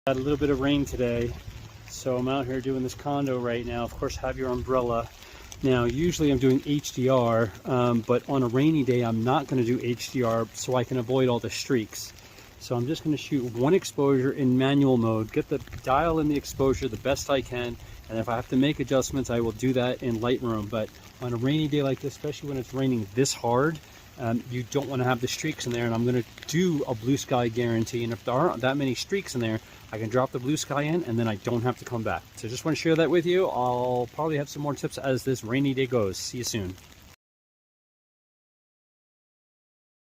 Got a little bit of rain today, so I'm out here doing this condo right now. Of course, have your umbrella. Now, usually I'm doing HDR, but on a rainy day, I'm not going to do HDR so I can avoid all the streaks. So I'm just going to shoot one exposure in manual mode, get the dial in the exposure the best I can, and if I have to make adjustments, I will do that in Lightroom. But on a rainy day like this, especially when it's raining this hard, you don't want to have the streaks in there, and I'm going to do a blue sky guarantee, and if there aren't that many streaks in there, I can drop the blue sky in and then I don't have to come back. So just want to share that with you. I'll probably have some more tips as this rainy day goes. See you soon.